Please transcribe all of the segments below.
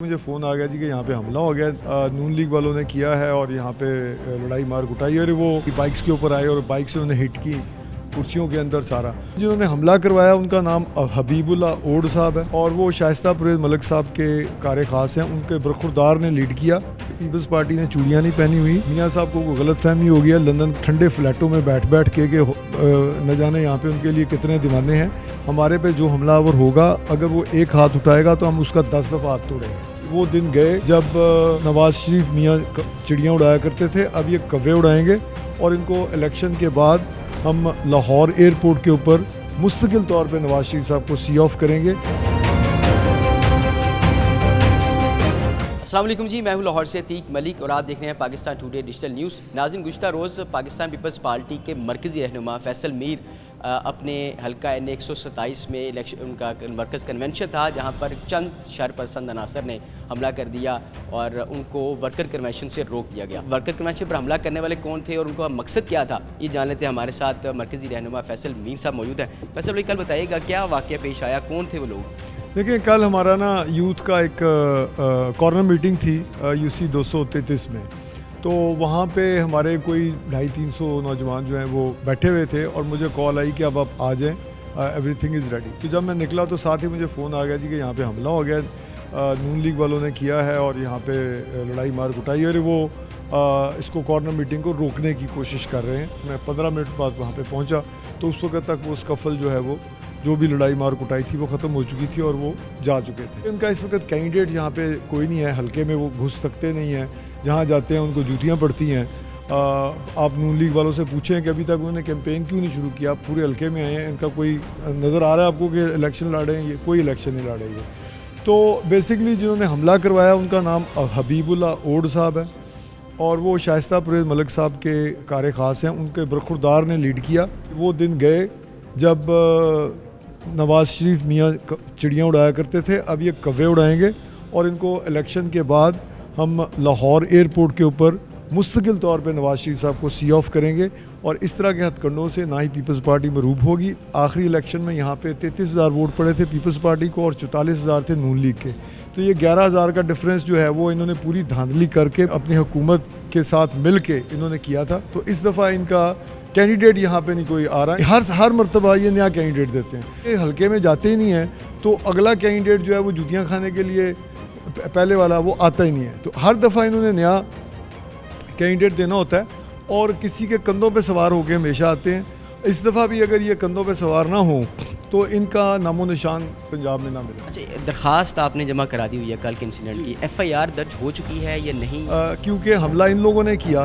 मुझे फ़ोन आ गया जी कि यहाँ पे हमला हो गया, नून लीग वालों ने किया है और यहाँ पे लड़ाई मार कुटाई, और वो बाइक्स के ऊपर आए और बाइक से उन्हें हिट की कुर्सियों के अंदर सारा। जिन्होंने हमला करवाया उनका नाम हबीबुल्लाह ओड साहब है और वो शाइस्ता परवेज़ मलिक साहब के कार खास हैं। उनके बरखुरदार ने लीड किया। पीपल्स पार्टी ने चूड़ियाँ नहीं पहनी हुई। मियाँ साहब को गलत फहमी हो गया लंदन ठंडे फ्लैटों में बैठ बैठ के न जाने यहाँ पे उनके लिए कितने दीवाने हैं। हमारे पे जो हमलावर होगा अगर वो एक हाथ उठाएगा तो हम उसका 10 दफ़ा हाथ तोड़ेंगे। वो दिन गए जब नवाज शरीफ मियाँ चिड़ियाँ उड़ाया करते थे, अब ये कव्वे उड़ाएंगे और इनको इलेक्शन के बाद हम लाहौर एयरपोर्ट के ऊपर मुस्तकिल तौर पे नवाज शरीफ साहब को सी ऑफ करेंगे। अस्सलाम वालेकुम जी, मैं हूं लाहौर से अतीक मलिक और आप देख रहे हैं पाकिस्तान टुडे डिजिटल न्यूज़। नाज़रीन, गुज़श्ता रोज़ पाकिस्तान पीपल्स पार्टी के मरकज़ी रहनुमा फैसल मीर अपने हल्का N 127 में इलेक्शन उनका मरकज़ कन्वेंशन था, जहां पर चंद शरपसंद अनासर ने हमला कर दिया और उनको वर्कर कन्वेंशन से रोक दिया गया। वर्कर कन्वेंशन पर हमला करने वाले कौन थे और उनका मकसद क्या था, ये जान लेते हैं। हमारे साथ मरकज़ी रहनुमा फैसल मीर साहब मौजूद हैं। फैसल भाई, कल बताइएगा क्या वाक़या पेश आया, कौन थे वो लोग? देखिए, कल हमारा ना यूथ का एक कॉर्नर मीटिंग थी UC 233 में, तो वहाँ पे हमारे कोई 250-300 नौजवान जो हैं वो बैठे हुए थे और मुझे कॉल आई कि अब आप आ जाएं, एवरीथिंग इज़ रेडी। तो जब मैं निकला तो साथ ही मुझे फ़ोन आ गया जी कि यहाँ पे हमला हो गया, नून लीग वालों ने किया है और यहाँ पे लड़ाई मार कुटाई, और वो इसको कॉर्नर मीटिंग को रोकने की कोशिश कर रहे हैं। मैं 15 मिनट बाद वहाँ पे पहुँचा तो उस वक्त तक वो स्कफल जो है वो जो भी लड़ाई मार कुटाई थी वो ख़त्म हो चुकी थी और वो जा चुके थे। इनका इस वक्त कैंडिडेट यहाँ पे कोई नहीं है, हल्के में वो घुस सकते नहीं हैं, जहाँ जाते हैं उनको जूतियाँ पड़ती हैं। आप नून लीग वालों से पूछें कि अभी तक उन्होंने कैंपेन क्यों नहीं शुरू किया, पूरे हल्के में आए हैं। इनका कोई नज़र आ रहा है आपको कि इलेक्शन लड़ रहे हैं? ये कोई इलेक्शन नहीं लड़ रही है। तो बेसिकली जिन्होंने हमला करवाया उनका नाम हबीबुल्लाह ओड साहब है और वो शाइस्ता परवेज़ मलिक साहब के कार खास हैं। उनके बरखुरदार ने लीड किया। वो दिन गए जब नवाज शरीफ मियाँ चिड़ियाँ उड़ाया करते थे, अब ये कव्वे उड़ाएंगे और इनको इलेक्शन के बाद हम लाहौर एयरपोर्ट के ऊपर मुस्तकिल तौर पे नवाज शरीफ साहब को सी ऑफ करेंगे और इस तरह के हथकंडों से ना ही पीपल्स पार्टी मरूब होगी। आखिरी इलेक्शन में यहाँ पे 33,000 वोट पड़े थे पीपल्स पार्टी को और 44,000 थे नून लीग के। तो ये 11,000 का डिफरेंस जो है वो इन्होंने पूरी धांधली करके अपनी हुकूमत के साथ मिल के इन्होंने किया था। तो इस दफ़ा इनका कैंडिडेट यहाँ पे नहीं कोई आ रहा है। हर मरतबा ये नया कैंडिडेट देते हैं, ये हल्के में जाते ही नहीं हैं, तो अगला कैंडिडेट जो है वो जूतियाँ खाने के लिए पहले वाला वो आता ही नहीं है। तो हर दफ़ा इन्होंने नया कैंडिडेट देना होता है और किसी के कंधों पे सवार होकर हमेशा आते हैं। इस दफ़ा भी अगर ये कंधों पे सवार ना हो तो इनका नामो निशान पंजाब में ना मिले। अच्छा, दरख्वास्त आपने जमा करा दी हुई है कल के इंसिडेंट की, FIR दर्ज हो चुकी है या नहीं? क्योंकि हमला इन लोगों ने किया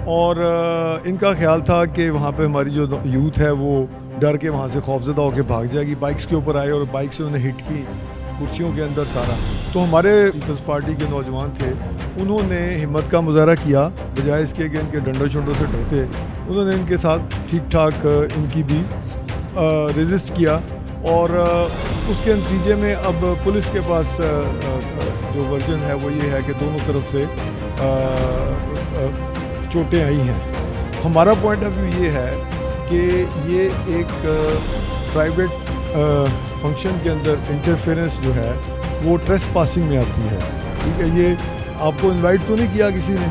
और इनका ख्याल था कि वहाँ पे हमारी जो यूथ है वो डर के वहाँ से खौफजदा होकर भाग जाएगी। बाइक्स के ऊपर आए और बाइक से उन्हें हिट की कुर्सियों के अंदर सारा। तो हमारे पीपल्स पार्टी के नौजवान थे, उन्होंने हिम्मत का मुजाहरा किया, बजाय इसके कि इनके डंडों शंडों से डरते उन्होंने इनके साथ ठीक ठाक इनकी भी रेजिस्ट किया और उसके नतीजे में अब पुलिस के पास जो वर्जन है वो ये है कि दोनों तरफ से चोटें आई हैं। हमारा पॉइंट ऑफ व्यू ये है कि ये एक प्राइवेट फंक्शन के अंदर इंटरफेरेंस जो है वो ट्रेस पासिंग में आती है। ठीक है, ये आपको इनवाइट तो नहीं किया किसी ने,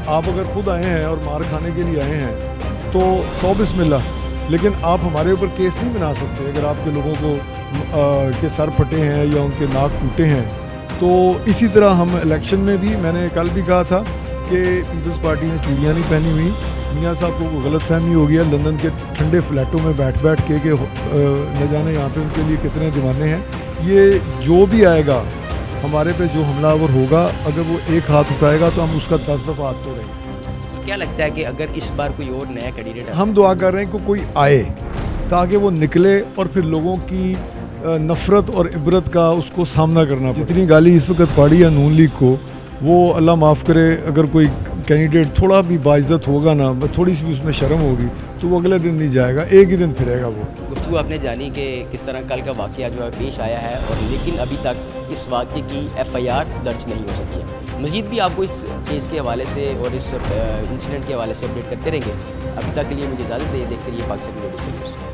आप अगर खुद आए हैं और मार खाने के लिए आए हैं तो 100 बिस्मिल्लाह, लेकिन आप हमारे ऊपर केस नहीं बना सकते अगर आपके लोगों को के सर फटे हैं या उनके नाक टूटे हैं। तो इसी तरह हम इलेक्शन में भी, मैंने कल भी कहा था कि पीपल्स पार्टी ने चूड़ियाँ नहीं पहनी हुई। मियाँ साहब को गलत फहमी हो गया लंदन के ठंडे फ्लैटों में बैठ बैठ के न जाने यहाँ पे उनके लिए कितने दीवाने हैं। ये जो भी आएगा हमारे पे जो हमलावर होगा अगर वो एक हाथ उठाएगा तो हम उसका 10 दफ़ा हाथ तोड़ेंगे। तो क्या लगता है कि अगर इस बार कोई और नया कैंडिडेट, हम दुआ कर रहे हैं कि कोई आए ताकि वो निकले और फिर लोगों की नफ़रत और इबरत का उसको सामना करना पड़े। जितनी गाली इस वक्त पड़ी है नून लीग को, वो अल्लाह माफ़ करे, अगर कोई कैंडिडेट थोड़ा भी बाइज़्ज़त होगा ना, थोड़ी सी भी उसमें शर्म होगी तो वो अगले दिन नहीं जाएगा, एक ही दिन फिरेगा वो। गुफ्तगू आपने जानी कि किस तरह कल का वाक़या जो है पेश आया है और लेकिन अभी तक इस वाक़े की FIR दर्ज नहीं हो सकी है। मज़ीद भी आपको इस केस के हवाले से और इस इंसिडेंट के हवाले से अपडेट करते रहेंगे। अभी तक के लिए मुझे इजाज़त दे, देखते रहिए पाकिस्तान न्यूज़।